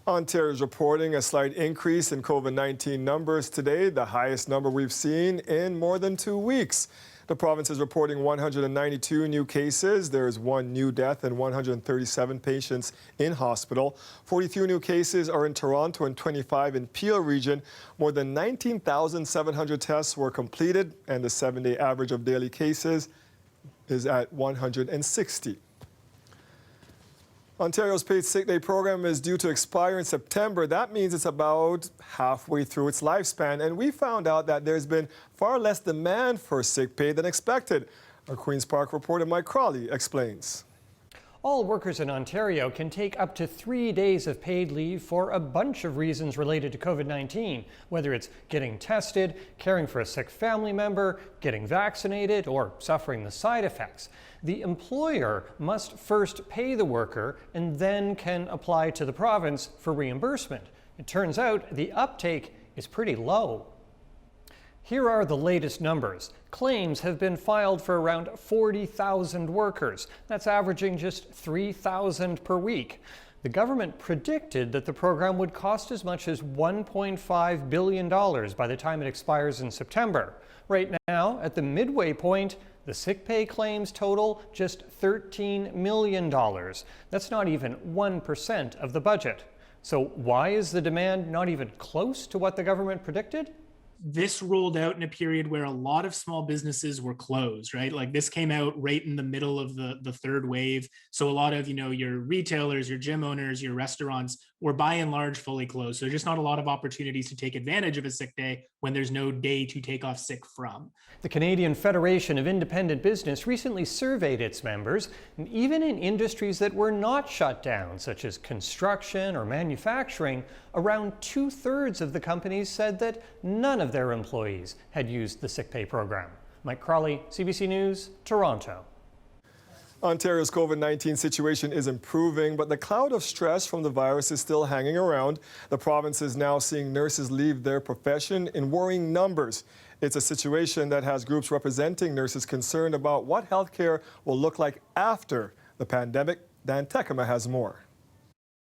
Ontario is reporting a slight increase in COVID-19 numbers today, the highest number we've seen in more than 2 weeks. The province is reporting 192 new cases. There is 1 new death and 137 patients in hospital. 42 new cases are in Toronto and 25 in Peel region. More than 19,700 tests were completed, and the 7-day average of daily cases is at 160. Ontario's paid sick day program is due to expire in September. That means it's about halfway through its lifespan, and we found out that there's been far less demand for sick pay than expected. Our Queen's Park reporter Mike Crawley explains. All workers in Ontario can take up to 3 days of paid leave for a bunch of reasons related to COVID-19, whether it's getting tested, caring for a sick family member, getting vaccinated, or suffering the side effects. The employer must first pay the worker and then can apply to the province for reimbursement. It turns out the uptake is pretty low. Here are the latest numbers. Claims have been filed for around 40,000 workers. That's averaging just 3,000 per week. The government predicted that the program would cost as much as $1.5 billion by the time it expires in September. Right now, at the midway point, the sick pay claims total just $13 million. That's not even 1% of the budget. So why is the demand not even close to what the government predicted? This rolled out in a period where a lot of small businesses were closed, right? Like this came out right in the middle of the third wave. So a lot of, your retailers, your gym owners, your restaurants were by and large fully closed. So just not a lot of opportunities to take advantage of a sick day when there's no day to take off sick from. The Canadian Federation of Independent Business recently surveyed its members, and even in industries that were not shut down, such as construction or manufacturing, around 2/3 of the companies said that none of their employees had used the sick pay program. Mike Crawley, CBC News, Toronto. Ontario's COVID-19 situation is improving, but the cloud of stress from the virus is still hanging around. The province is now seeing nurses leave their profession in worrying numbers. It's a situation that has groups representing nurses concerned about what healthcare will look like after the pandemic. Dan Tekema has more.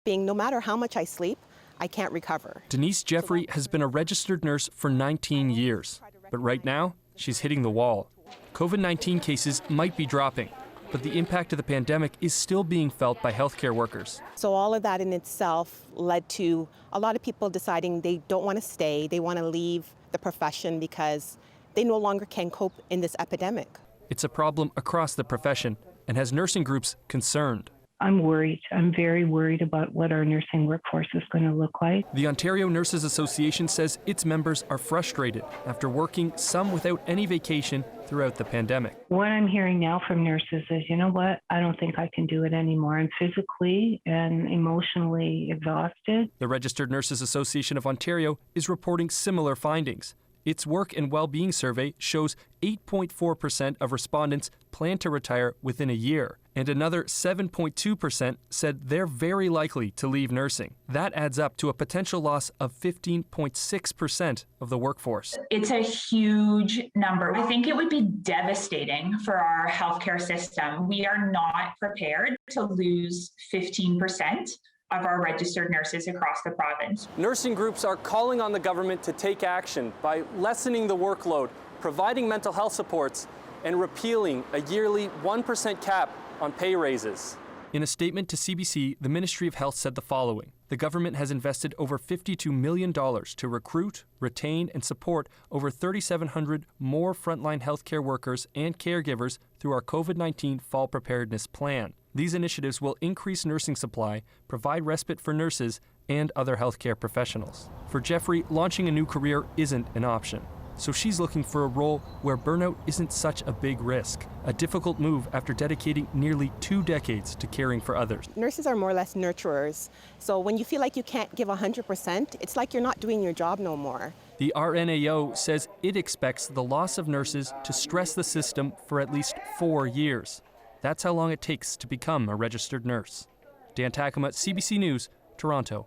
No matter how much I sleep, I can't recover. Denise Jeffrey has been a registered nurse for 19 years, but right now she's hitting the wall. COVID-19 cases might be dropping, but the impact of the pandemic is still being felt by healthcare workers. So all of that in itself led to a lot of people deciding they don't want to stay, they want to leave the profession because they no longer can cope in this epidemic. It's a problem across the profession and has nursing groups concerned. I'm worried. I'm very worried about what our nursing workforce is going to look like. The Ontario Nurses Association says its members are frustrated after working, some without any vacation, throughout the pandemic. What I'm hearing now from nurses is, you know what, I don't think I can do it anymore. I'm physically and emotionally exhausted. The Registered Nurses Association of Ontario is reporting similar findings. Its work and well-being survey shows 8.4% of respondents plan to retire within a year, and another 7.2% said they're very likely to leave nursing. That adds up to a potential loss of 15.6% of the workforce. It's a huge number. I think it would be devastating for our healthcare system. We are not prepared to lose 15% of our registered nurses across the province. Nursing groups are calling on the government to take action by lessening the workload, providing mental health supports, and repealing a yearly 1% cap on pay raises. In a statement to CBC, the Ministry of Health said the following. The government has invested over $52 million to recruit, retain, and support over 3,700 more frontline healthcare workers and caregivers through our COVID-19 Fall Preparedness Plan. These initiatives will increase nursing supply, provide respite for nurses and other healthcare professionals. For Jeffrey, launching a new career isn't an option. So she's looking for a role where burnout isn't such a big risk, a difficult move after dedicating nearly 2 decades to caring for others. Nurses are more or less nurturers. So when you feel like you can't give 100%, it's like you're not doing your job no more. The RNAO says it expects the loss of nurses to stress the system for at least 4 years. That's how long it takes to become a registered nurse. Dan Takema, CBC News, Toronto.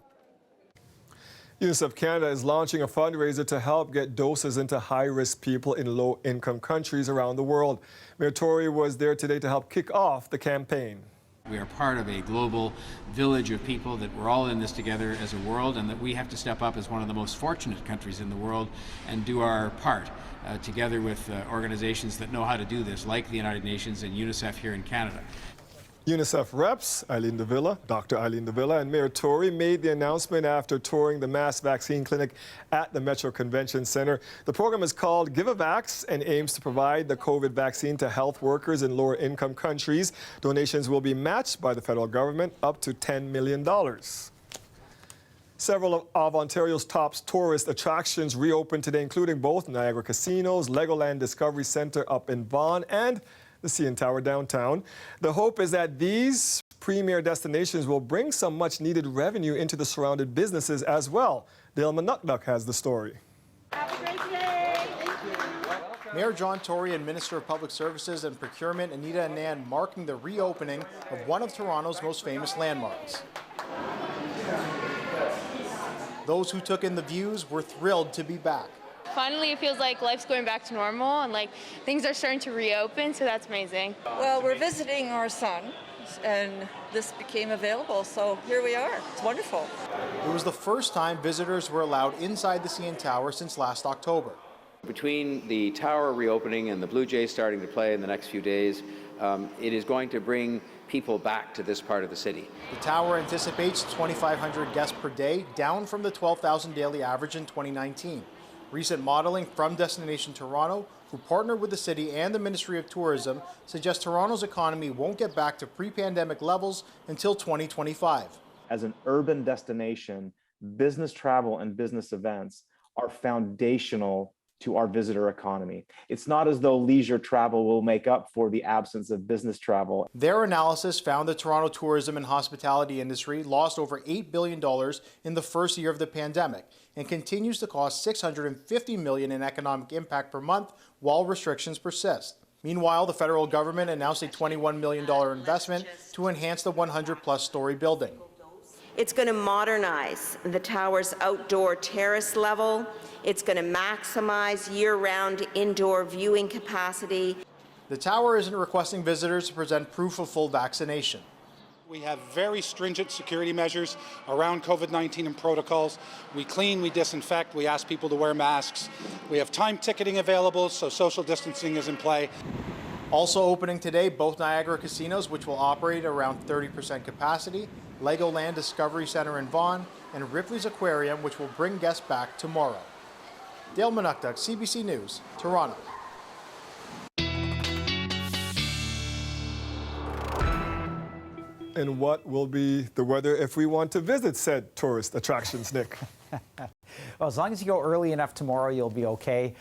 UNICEF Canada is launching a fundraiser to help get doses into high-risk people in low-income countries around the world. Mayor Tory was there today to help kick off the campaign. We are part of a global village of people, that we're all in this together as a world, and that we have to step up as one of the most fortunate countries in the world and do our part together with organizations that know how to do this, like the United Nations and UNICEF here in Canada. UNICEF reps Dr. Eileen De Villa, and Mayor Tory made the announcement after touring the mass vaccine clinic at the Metro Convention Center. The program is called Give a Vax and aims to provide the COVID vaccine to health workers in lower income countries. Donations will be matched by the federal government up to $10 million. Several of Ontario's top tourist attractions reopened today, including both Niagara Casinos, Legoland Discovery Centre up in Vaughan, and the CN Tower downtown. The hope is that these premier destinations will bring some much-needed revenue into the surrounding businesses as well. Dale Manukduk has the story. Have a great day. Thank you. Mayor John Tory and Minister of Public Services and Procurement Anita Anand marking the reopening of one of Toronto's most famous landmarks. Those who took in the views were thrilled to be back. Finally, it feels like life's going back to normal and like things are starting to reopen, so that's amazing. Well, we're visiting our son, and this became available, so here we are. It's wonderful. It was the first time visitors were allowed inside the CN Tower since last October. Between the tower reopening and the Blue Jays starting to play in the next few days, it is going to bring people back to this part of the city. The tower anticipates 2,500 guests per day, down from the 12,000 daily average in 2019. Recent modeling from Destination Toronto, who partnered with the city and the Ministry of Tourism, suggests Toronto's economy won't get back to pre-pandemic levels until 2025. As an urban destination, business travel and business events are foundational to our visitor economy. It's not as though leisure travel will make up for the absence of business travel. Their analysis found the Toronto tourism and hospitality industry lost over $8 billion in the first year of the pandemic and continues to cost $650 million in economic impact per month while restrictions persist. Meanwhile, the federal government announced a $21 million investment to enhance the 100-plus story building. It's going to modernize the tower's outdoor terrace level. It's going to maximize year-round indoor viewing capacity. The tower isn't requesting visitors to present proof of full vaccination. We have very stringent security measures around COVID-19 and protocols. We clean, we disinfect, we ask people to wear masks. We have time ticketing available, so social distancing is in play. Also opening today, both Niagara Casinos, which will operate around 30% capacity, Legoland Discovery Centre in Vaughan, and Ripley's Aquarium, which will bring guests back tomorrow. Dale Manukduk, CBC News, Toronto. And what will be the weather if we want to visit said tourist attractions, Nick? Well, as long as you go early enough tomorrow, you'll be okay.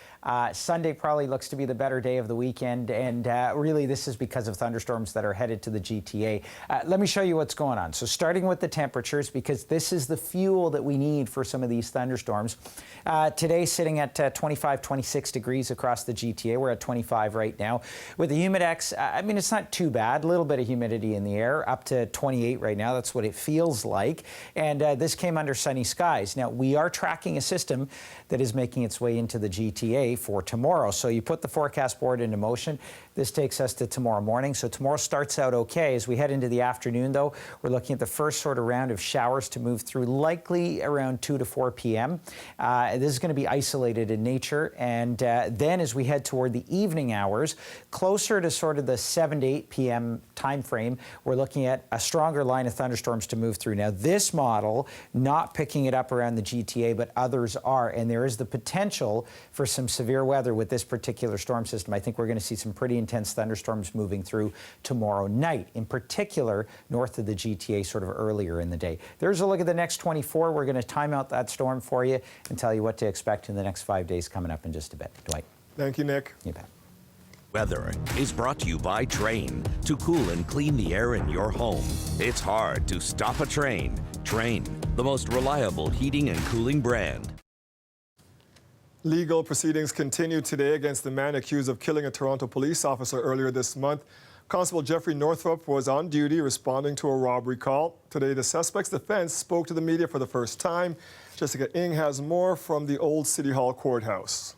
Sunday probably looks to be the better day of the weekend, and really this is because of thunderstorms that are headed to the GTA. Let me show you what's going on. So starting with the temperatures, because this is the fuel that we need for some of these thunderstorms. Today sitting at 25, 26 degrees across the GTA. We're at 25 right now. With the humidex, I mean, it's not too bad. A little bit of humidity in the air, up to 28 right now. That's what it feels like. And this came under sunny skies. Now, we are tracking a system that is making its way into the GTA for tomorrow. So you put the forecast board into motion. This takes us to tomorrow morning. So tomorrow starts out okay. As we head into the afternoon, though, we're looking at the first sort of round of showers to move through, likely around 2 to 4 p.m. This is going to be isolated in nature. And then as we head toward the evening hours, closer to sort of the 7 to 8 p.m. time frame, we're looking at a stronger line of thunderstorms to move through. Now, this model, not picking it up around the GTA, but others are. And there is the potential for some severe weather with this particular storm system. I think we're going to see some pretty intense thunderstorms moving through tomorrow night, in particular north of the GTA sort of earlier in the day. There's a look at the next 24. We're going to time out that storm for you and tell you what to expect in the next 5 days coming up in just a bit. Dwight. Thank you, Nick. You bet. Weather is brought to you by Train. To cool and clean the air in your home, it's hard to stop a train. Train, the most reliable heating and cooling brand. Legal proceedings continue today against the man accused of killing a Toronto police officer earlier this month. Constable Jeffrey Northrop was on duty responding to a robbery call. Today, the suspect's defense spoke to the media for the first time. Jessica Ng has more from the old City Hall courthouse.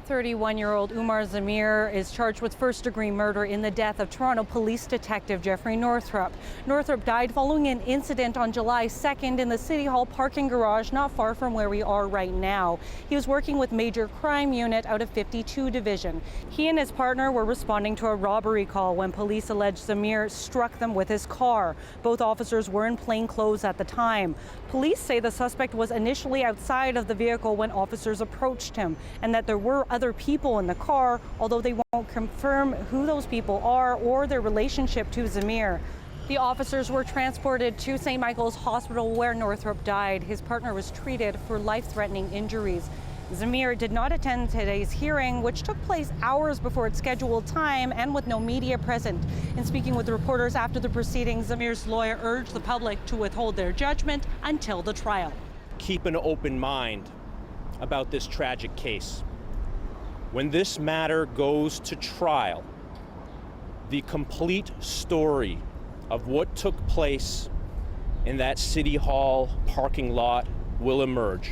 31-year-old Umar Zamir is charged with first-degree murder in the death of Toronto Police Detective Jeffrey Northrup. Northrup died following an incident on July 2nd in the City Hall parking garage not far from where we are right now. He was working with Major Crime Unit out of 52 Division. He and his partner were responding to a robbery call when police alleged Zamir struck them with his car. Both officers were in plain clothes at the time. Police say the suspect was initially outside of the vehicle when officers approached him, and that there were other people in the car, although they won't confirm who those people are or their relationship to Zamir. The officers were transported to St. Michael's Hospital where Northrup died. His partner was treated for life-threatening injuries. Zamir did not attend today's hearing, which took place hours before its scheduled time and with no media present. In speaking with reporters after the proceedings, Zamir's lawyer urged the public to withhold their judgment until the trial. Keep an open mind about this tragic case. When this matter goes to trial, the complete story of what took place in that City Hall parking lot will emerge.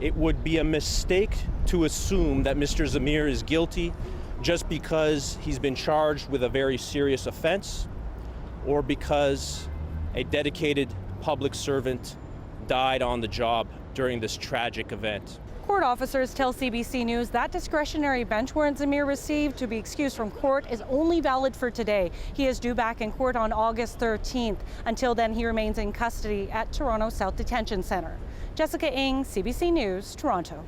It would be a mistake to assume that Mr. Zamir is guilty just because he's been charged with a very serious offense or because a dedicated public servant died on the job during this tragic event. Court officers tell CBC News that discretionary bench warrant Zamir received to be excused from court is only valid for today. He is due back in court on August 13th. Until then, he remains in custody at Toronto South Detention Centre. Jessica Ng, CBC News, Toronto.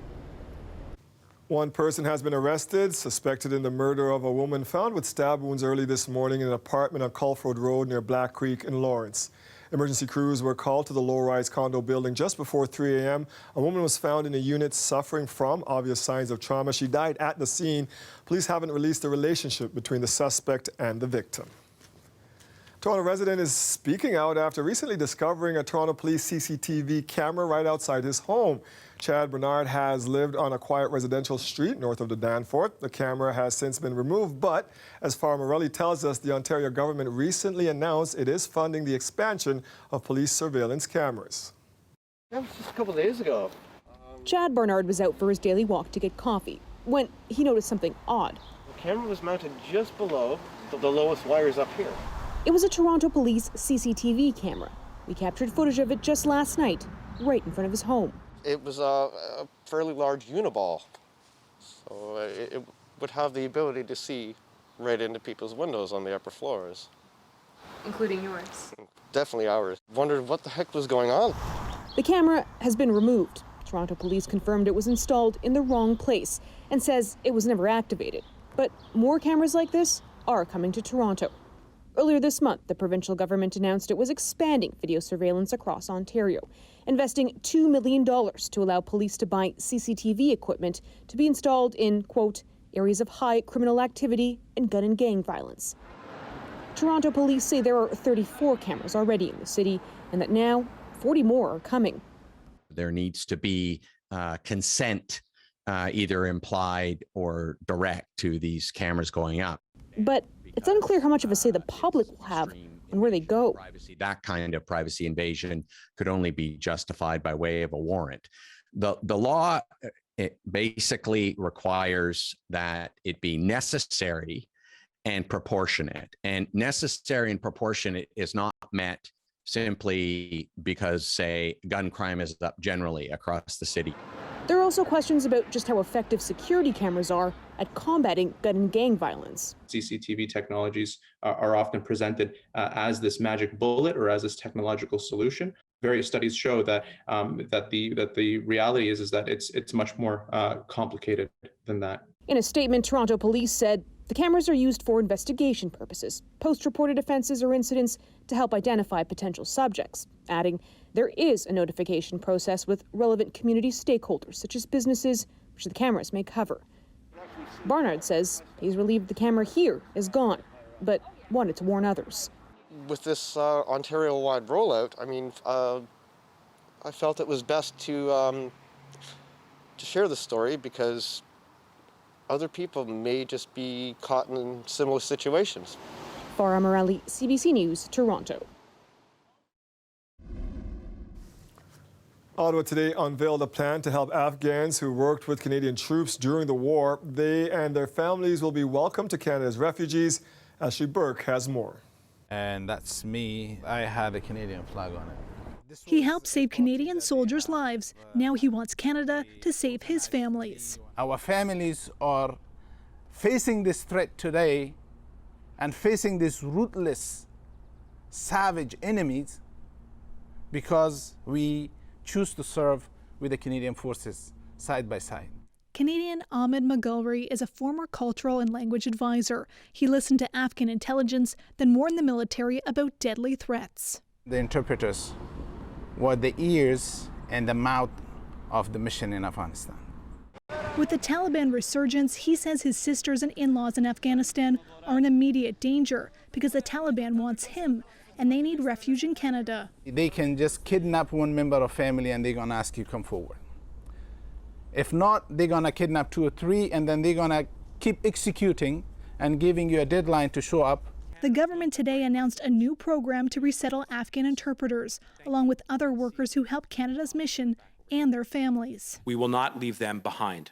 One person has been arrested, suspected in the murder of a woman found with stab wounds early this morning in an apartment on Culford Road near Black Creek in Lawrence. Emergency crews were called to the low-rise condo building just before 3 a.m. A woman was found in a unit suffering from obvious signs of trauma. She died at the scene. Police haven't released the relationship between the suspect and the victim. Toronto resident is speaking out after recently discovering a Toronto Police CCTV camera right outside his home. Chad Bernard has lived on a quiet residential street north of the Danforth. The camera has since been removed, but as Farah Morelli tells us, the Ontario government recently announced it is funding the expansion of police surveillance cameras. That was just a couple days ago. Chad Bernard was out for his daily walk to get coffee when he noticed something odd. The camera was mounted just below the lowest wires up here. It was a Toronto Police CCTV camera. We captured footage of it just last night, right in front of his home. It was a fairly large uniball, so it would have the ability to see right into people's windows on the upper floors. Including yours? Definitely ours. Wondered what the heck was going on. The camera has been removed. Toronto Police confirmed it was installed in the wrong place and says it was never activated. But more cameras like this are coming to Toronto. Earlier this month, the provincial government announced it was expanding video surveillance across Ontario, investing $2 million to allow police to buy CCTV equipment to be installed in, quote, areas of high criminal activity and gun and gang violence. Toronto police say there are 34 cameras already in the city and that now 40 more are coming. There needs to be consent, either implied or direct, to these cameras going up. But it's unclear how much of a say the public will have and where they go. That kind of privacy invasion could only be justified by way of a warrant. The law it basically requires that it be necessary and proportionate. And necessary and proportionate is not met simply because, say, gun crime is up generally across the city. There are also questions about just how effective security cameras are at combating gun and gang violence. CCTV technologies are often presented as this magic bullet or as this technological solution. Various studies show that the reality is that it's much more complicated than that. In a statement, Toronto Police said the cameras are used for investigation purposes, post-reported offenses or incidents to help identify potential subjects, adding there is a notification process with relevant community stakeholders, such as businesses, which the cameras may cover. Barnard says he's relieved the camera here is gone, but wanted to warn others. With this Ontario-wide rollout, I mean, I felt it was best to share the story because other people may just be caught in similar situations. Farah Morelli, CBC News, Toronto. Ottawa today unveiled a plan to help Afghans who worked with Canadian troops during the war. They and their families will be welcomed to Canada as refugees. Ashley Burke has more. And that's me. I had a Canadian flag on it. He helped save Canadian soldiers' lives. Now he wants Canada to save his families. Our families are facing this threat today and facing these ruthless, savage enemies because we choose to serve with the Canadian forces side by side. Canadian Ahmed McGulry is a former cultural and language advisor. He listened to Afghan intelligence, then warned the military about deadly threats. The interpreters were the ears and the mouth of the mission in Afghanistan. With the Taliban resurgence, he says his sisters and in-laws in Afghanistan are in immediate danger because the Taliban wants him and they need refuge in Canada. They can just kidnap one member of family and they're gonna ask you to come forward. If not, they're gonna kidnap 2 or 3 and then they're gonna keep executing and giving you a deadline to show up. The government today announced a new program to resettle Afghan interpreters, along with other workers who help Canada's mission and their families. We will not leave them behind.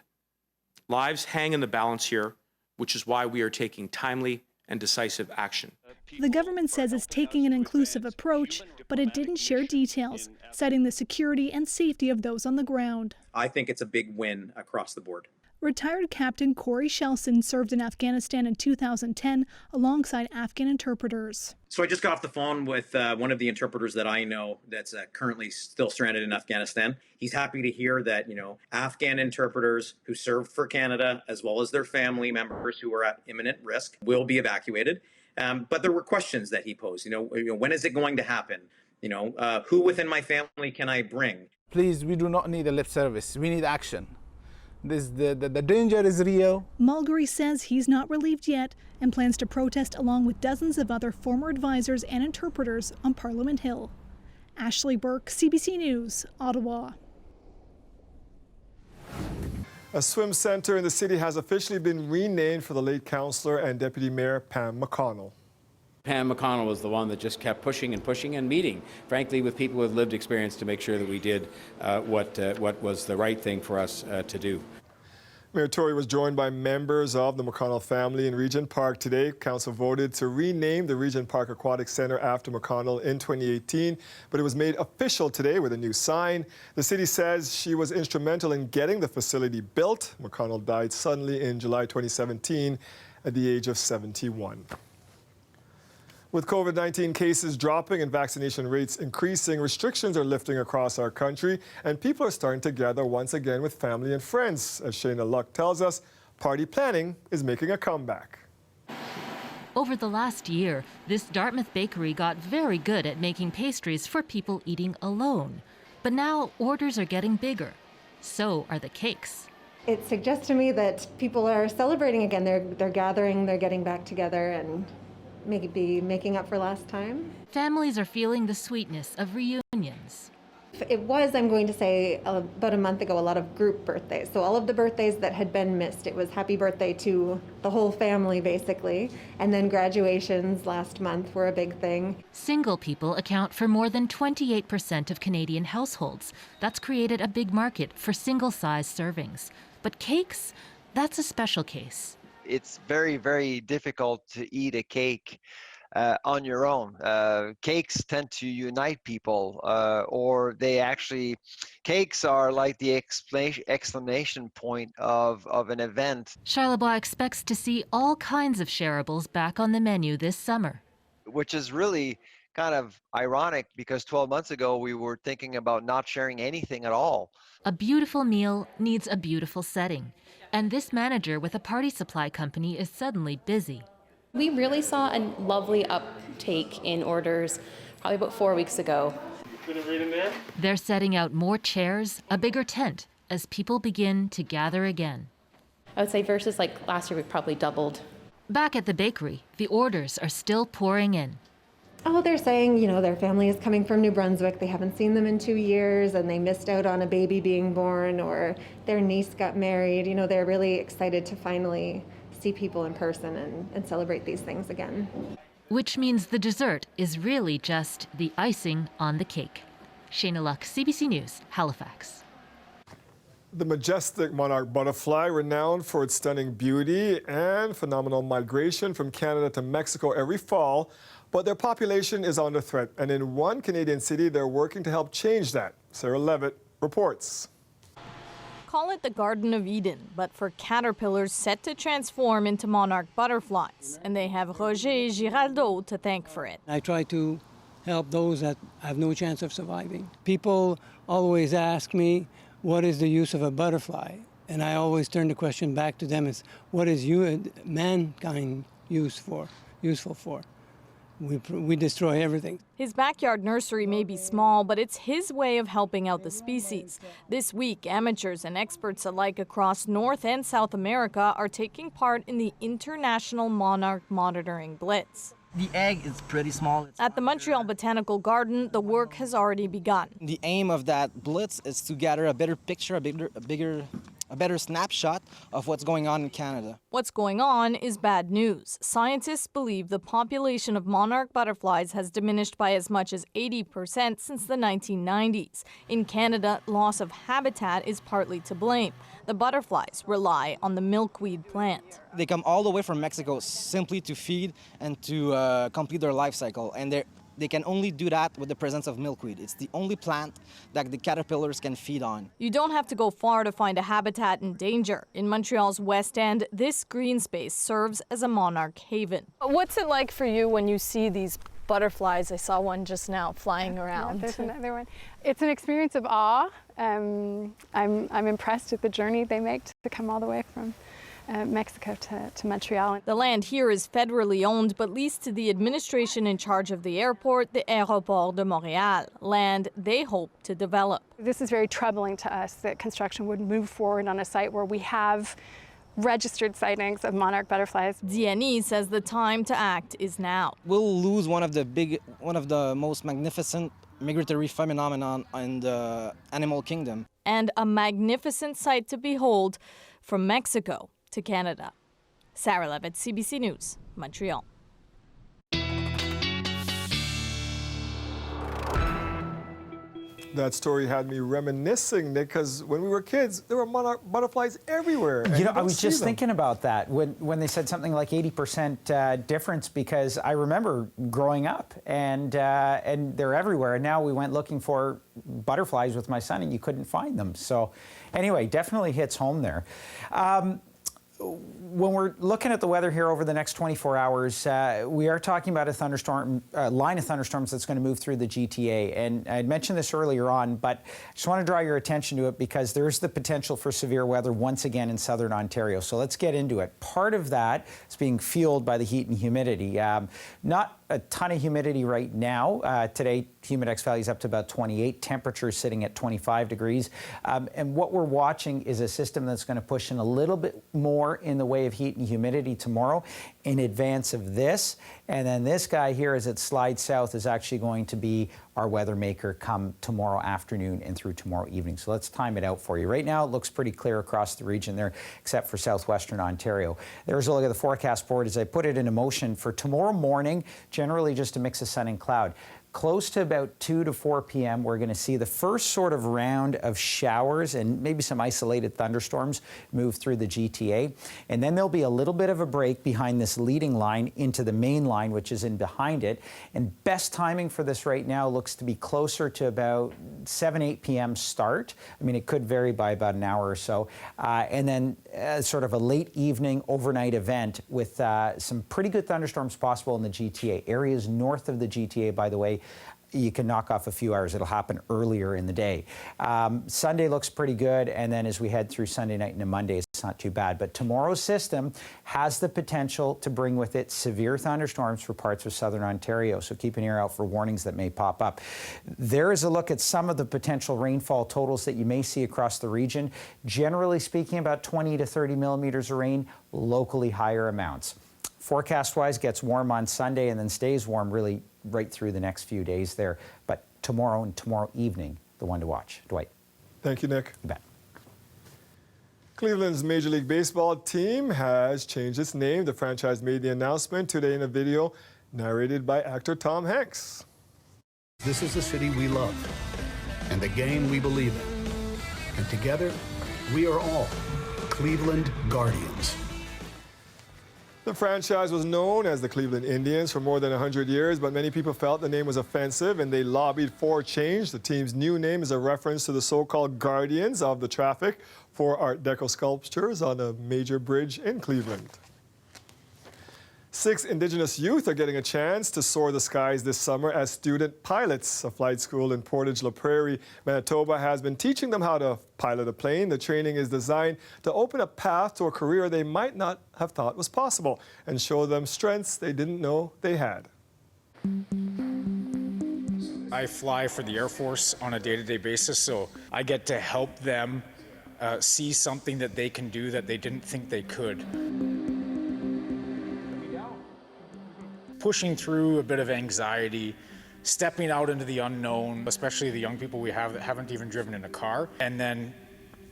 Lives hang in the balance here, which is why we are taking timely and decisive action. The government says it's taking an inclusive approach, but it didn't share details, citing the security and safety of those on the ground. I think it's a big win across the board. Retired Captain Corey Shelson served in Afghanistan in 2010 alongside Afghan interpreters. So I just got off the phone with one of the interpreters that I know that's currently still stranded in Afghanistan. He's happy to hear that, Afghan interpreters who served for Canada, as well as their family members who are at imminent risk, will be evacuated. But there were questions that he posed. When is it going to happen? Who within my family can I bring? Please, we do not need a lip service. We need action. The danger is real. Mulgrew says he's not relieved yet and plans to protest along with dozens of other former advisors and interpreters on Parliament Hill. Ashley Burke, CBC News, Ottawa. A swim center in the city has officially been renamed for the late councillor and Deputy Mayor Pam McConnell. Pam McConnell was the one that just kept pushing and meeting, frankly, with people with lived experience to make sure that we did what was the right thing for us to do. Mayor Tory was joined by members of the McConnell family in Regent Park today. Council voted to rename the Regent Park Aquatic Centre after McConnell in 2018, but it was made official today with a new sign. The city says she was instrumental in getting the facility built. McConnell died suddenly in July 2017 at the age of 71. With COVID-19 cases dropping and vaccination rates increasing, restrictions are lifting across our country, and people are starting to gather once again with family and friends. As Shayna Luck tells us, party planning is making a comeback. Over the last year, this Dartmouth bakery got very good at making pastries for people eating alone. But now orders are getting bigger. So are the cakes. It suggests to me that people are celebrating again. They're gathering, they're getting back together and maybe making up for last time. Families are feeling the sweetness of reunions. It was, I'm going to say, about a month ago, a lot of group birthdays. So all of the birthdays that had been missed, it was happy birthday to the whole family, basically. And then graduations last month were a big thing. Single people account for more than 28% of Canadian households. That's created a big market for single-size servings. But cakes, that's a special case. It's very, very difficult to eat a cake on your own. Cakes tend to unite people, or cakes are like the exclamation point of an event. Charlebois expects to see all kinds of shareables back on the menu this summer. Which is really kind of ironic because 12 months ago we were thinking about not sharing anything at all. A beautiful meal needs a beautiful setting. And this manager with a party supply company is suddenly busy. We really saw a lovely uptake in orders probably about 4 weeks ago. They're setting out more chairs, a bigger tent, as people begin to gather again. I would say versus like last year, we probably doubled. Back at the bakery, the orders are still pouring in. Oh, they're saying, their family is coming from New Brunswick. They haven't seen them in 2 years and they missed out on a baby being born, or their niece got married. They're really excited to finally see people in person and celebrate these things again. Which means the dessert is really just the icing on the cake. Shayna Luck, CBC News, Halifax. The majestic monarch butterfly, renowned for its stunning beauty and phenomenal migration from Canada to Mexico every fall, but their population is under threat. And in one Canadian city, they're working to help change that. Sarah Levitt reports. Call it the Garden of Eden, but for caterpillars set to transform into monarch butterflies. And they have Roger Giraldo to thank for it. I try to help those that have no chance of surviving. People always ask me, what is the use of a butterfly? And I always turn the question back to them as, what is mankind useful for? We destroy everything. His backyard nursery may be small, but it's his way of helping out the species. This week, amateurs and experts alike across North and South America are taking part in the International Monarch Monitoring Blitz. The egg is pretty small. At the Montreal Botanical Garden, the work has already begun. The aim of that blitz is to gather a better picture, a better snapshot of what's going on in Canada. What's going on is bad news. Scientists believe the population of monarch butterflies has diminished by as much as 80% since the 1990s. In Canada, loss of habitat is partly to blame. The butterflies rely on the milkweed plant. They come all the way from Mexico simply to feed and to complete their life cycle, and they can only do that with the presence of milkweed. It's the only plant that the caterpillars can feed on. You don't have to go far to find a habitat in danger. In Montreal's West End, this green space serves as a monarch haven. What's it like for you when you see these butterflies? I saw one just now flying around. Yeah, there's another one. It's an experience of awe. I'm impressed with the journey they make to come all the way from Mexico to Montreal. The land here is federally owned, but leased to the administration in charge of the airport, the Aéroport de Montréal, land they hope to develop. This is very troubling to us that construction would move forward on a site where we have registered sightings of monarch butterflies. Diani says the time to act is now. We'll lose one of the most magnificent migratory phenomenon in the animal kingdom. And a magnificent sight to behold from Mexico to Canada. Sarah Levitt, CBC News, Montreal. That story had me reminiscing, Nick, because when we were kids, there were monarch butterflies everywhere. You know, I was just thinking about that when they said something like 80% difference, because I remember growing up and they're everywhere. And now we went looking for butterflies with my son and you couldn't find them. So anyway, definitely hits home there. When we're looking at the weather here over the next 24 hours, we are talking about a thunderstorm, line of thunderstorms that's going to move through the GTA. And I had mentioned this earlier on, but I just want to draw your attention to it because there's the potential for severe weather once again in southern Ontario. So let's get into it. Part of that is being fueled by the heat and humidity. Not a ton of humidity right now. Today, humidex value is up to about 28. Temperature is sitting at 25 degrees. And what we're watching is a system that's going to push in a little bit more in the way of heat and humidity tomorrow in advance of this. And then this guy here, as it slides south, is actually going to be our weather maker come tomorrow afternoon and through tomorrow evening. So let's time it out for you. Right now, it looks pretty clear across the region there, except for southwestern Ontario. There's a look at the forecast board as I put it into motion for tomorrow morning, generally just a mix of sun and cloud. Close to about 2 to 4 p.m., we're going to see the first sort of round of showers and maybe some isolated thunderstorms move through the GTA. And then there'll be a little bit of a break behind this leading line into the main line, which is in behind it. And best timing for this right now looks to be closer to about 7, 8 p.m. start. I mean, it could vary by about an hour or so. And then sort of a late evening overnight event with some pretty good thunderstorms possible in the GTA. Areas north of the GTA, by the way, you can knock off a few hours. It'll happen earlier in the day. Sunday looks pretty good, and then as we head through Sunday night into Monday, it's not too bad. But tomorrow's system has the potential to bring with it severe thunderstorms for parts of southern Ontario, so keep an ear out for warnings that may pop up. There is a look at some of the potential rainfall totals that you may see across the region. Generally speaking, about 20 to 30 millimeters of rain, locally higher amounts. Forecast-wise, gets warm on Sunday and then stays warm really right through the next few days there. But tomorrow and tomorrow evening, the one to watch. Dwight. Thank you, Nick. You bet. Cleveland's Major League Baseball team has changed its name. The franchise made the announcement today in a video narrated by actor Tom Hanks. This is the city we love. and the game we believe in. And together, we are all Cleveland Guardians. The franchise was known as the Cleveland Indians for more than 100 years, but many people felt the name was offensive and they lobbied for change. The team's new name is a reference to the so-called guardians of the traffic, for Art Deco sculptures on a major bridge in Cleveland. 6 Indigenous youth are getting a chance to soar the skies this summer as student pilots. A flight school in Portage La Prairie, Manitoba has been teaching them how to pilot a plane. The training is designed to open a path to a career they might not have thought was possible and show them strengths they didn't know they had. I fly for the Air Force on a day-to-day basis, so I get to help them see something that they can do that they didn't think they could. Pushing through a bit of anxiety, stepping out into the unknown, especially the young people we have that haven't even driven in a car, and then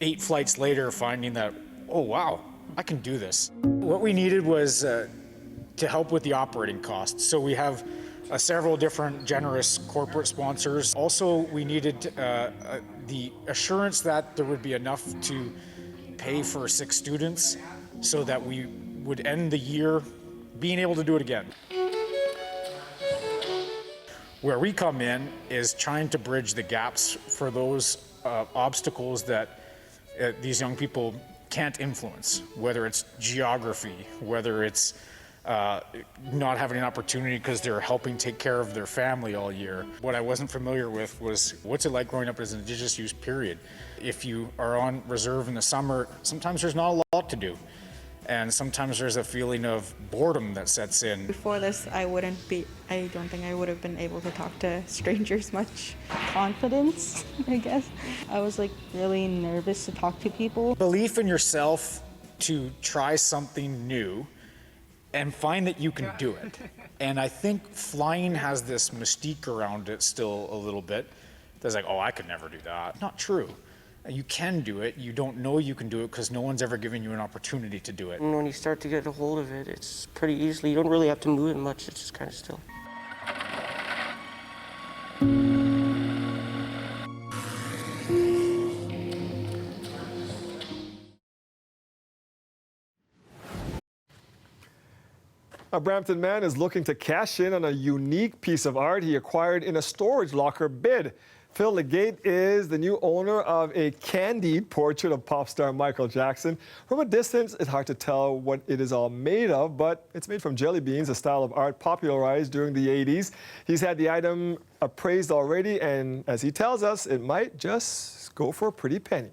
8 flights later finding that, oh wow, I can do this. What we needed was to help with the operating costs. So we have several different generous corporate sponsors. Also, we needed the assurance that there would be enough to pay for 6 students so that we would end the year being able to do it again. Where we come in is trying to bridge the gaps for those obstacles that these young people can't influence, whether it's geography, whether it's not having an opportunity because they're helping take care of their family all year. What I wasn't familiar with was what's it like growing up as an Indigenous youth, period. If you are on reserve in the summer, sometimes there's not a lot to do. And sometimes there's a feeling of boredom that sets in. Before this, I don't think I would have been able to talk to strangers much. Confidence, I guess. I was like really nervous to talk to people. Belief in yourself to try something new and find that you can do it. And I think flying has this mystique around it still a little bit. There's like, oh, I could never do that. Not true. You can do it. You don't know you can do it because no one's ever given you an opportunity to do it. And when you start to get a hold of it, it's pretty easily. You don't really have to move it much. It's just kind of still. A Brampton man is looking to cash in on a unique piece of art he acquired in a storage locker bid. Phil Legate is the new owner of a candied portrait of pop star Michael Jackson. From a distance, it's hard to tell what it is all made of, but it's made from jelly beans, a style of art popularized during the 80s. He's had the item appraised already, and as he tells us, it might just go for a pretty penny.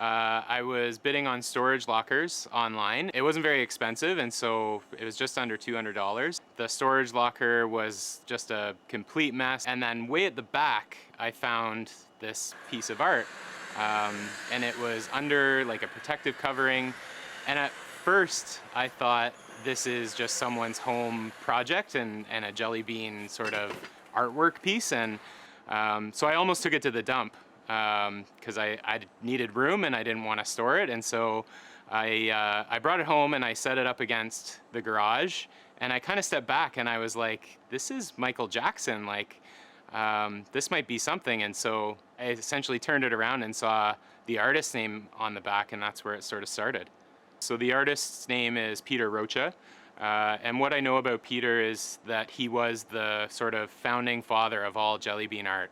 I was bidding on storage lockers online. It wasn't very expensive, and so it was just under $200. The storage locker was just a complete mess. And then way at the back, I found this piece of art. And it was under like a protective covering. And at first, I thought this is just someone's home project and a jelly bean sort of artwork piece. And so I almost took it to the dump. Because I needed room and I didn't want to store it, and so I brought it home and I set it up against the garage, and I kind of stepped back and I was like, this is Michael Jackson, like this might be something. And so I essentially turned it around and saw the artist's name on the back, and that's where it sort of started. So the artist's name is Peter Rocha. And what I know about Peter is that he was the sort of founding father of all jelly bean art.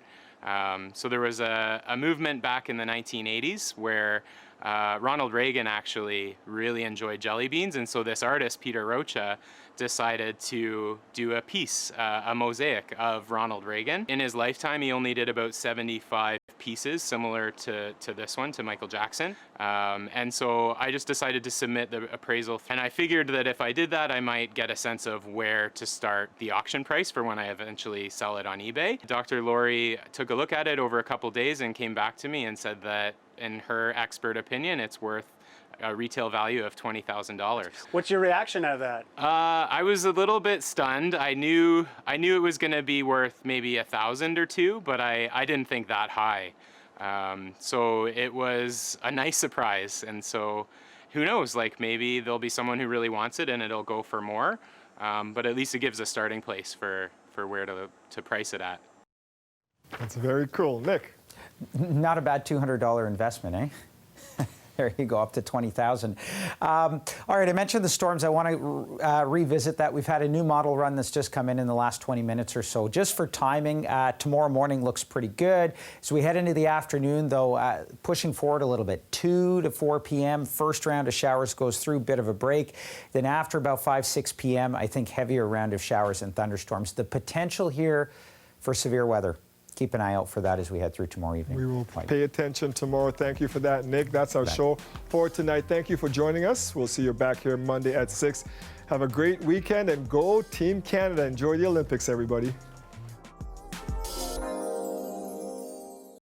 So there was a movement back in the 1980s where Ronald Reagan actually really enjoyed jelly beans, and so this artist, Peter Rocha, decided to do a piece, a mosaic of Ronald Reagan. In his lifetime, he only did about 75 pieces, similar to this one, to Michael Jackson. And so I just decided to submit the appraisal. And I figured that if I did that, I might get a sense of where to start the auction price for when I eventually sell it on eBay. Dr. Lori took a look at it over a couple days and came back to me and said that in her expert opinion, it's worth a retail value of $20,000. What's your reaction out of that? I was a little bit stunned. I knew it was going to be worth maybe $1,000 or $2,000, but I didn't think that high. So it was a nice surprise. And so who knows, like maybe there'll be someone who really wants it and it'll go for more. But at least it gives a starting place for where to price it at. That's very cool. Nick? Not a bad $200 investment, eh? There you go, up to 20,000. All right, I mentioned the storms. I want to revisit that. We've had a new model run that's just come in the last 20 minutes or so. Just for timing, tomorrow morning looks pretty good. As we head into the afternoon, though, pushing forward a little bit, 2 to 4 p.m., first round of showers goes through, bit of a break. Then after about 5, 6 p.m., I think heavier round of showers and thunderstorms. The potential here for severe weather. Keep an eye out for that as we head through tomorrow evening. We will pay attention tomorrow. Thank you for that, Nick. That's our show for tonight. Thank you for joining us. We'll see you back here Monday at 6. Have a great weekend and go Team Canada. Enjoy the Olympics, everybody.